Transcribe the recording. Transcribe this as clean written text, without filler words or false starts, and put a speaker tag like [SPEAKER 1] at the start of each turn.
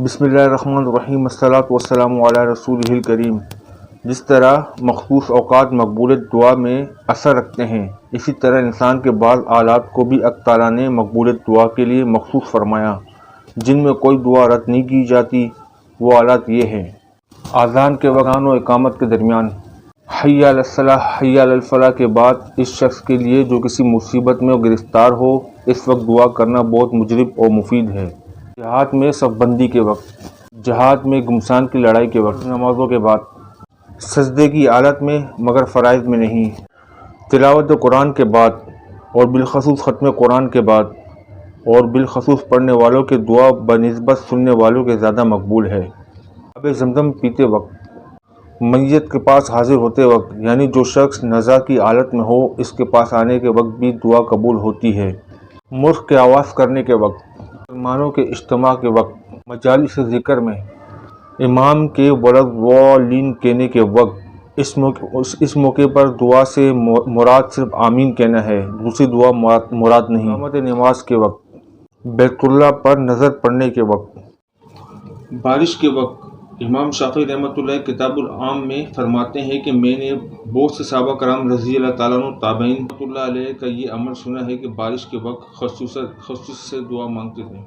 [SPEAKER 1] بسم اللہ الرحمن الرحیم، الصلاۃ والسلام علی رسولہ الکریم۔ جس طرح مخصوص اوقات مقبولیت دعا میں اثر رکھتے ہیں، اسی طرح انسان کے بعض آلات کو بھی اللہ تعالیٰ نے مقبولیت دعا کے لیے مخصوص فرمایا، جن میں کوئی دعا رد نہیں کی جاتی۔ وہ آلات یہ ہیں: اذان کے وقت، اذان و اقامت کے درمیان، حی علی الصلاۃ، حی علی الفلاح کے بعد اس شخص کے لیے جو کسی مصیبت میں گرفتار ہو، اس وقت دعا کرنا بہت مجرب اور مفید ہے۔ جہاد میں صف بندی کے وقت، جہاد میں گھمسان کی لڑائی کے وقت، نمازوں کے بعد، سجدے کی حالت میں مگر فرائض میں نہیں، تلاوت قرآن کے بعد، اور بالخصوص ختم قرآن کے بعد، اور بالخصوص پڑھنے والوں کی دعا بنسبت سننے والوں کے زیادہ مقبول ہے۔ آب زمزم پیتے وقت، میت کے پاس حاضر ہوتے وقت، یعنی جو شخص نزا کی حالت میں ہو، اس کے پاس آنے کے وقت بھی دعا قبول ہوتی ہے۔ ملک کے آواز کرنے کے وقت، مسلمانوں کے اجتماع کے وقت، مجالس ذکر میں امام کے وَلَضَّالِّينَ کہنے کے وقت، اس موقع پر دعا سے مراد صرف آمین کہنا ہے، دوسری دعا مراد نہیں۔ اقامت نماز کے وقت، بیت اللہ پر نظر پڑنے کے وقت، بارش کے وقت۔ امام شافعی رحمۃ اللہ کتاب العام میں فرماتے ہیں کہ میں نے بہت سے صحابہ کرام رضی اللہ تعالیٰ عنہ، تابعین رحمۃ اللہ علیہ کا یہ عمل سنا ہے کہ بارش کے وقت خصوصی سے دعا مانگتے تھے۔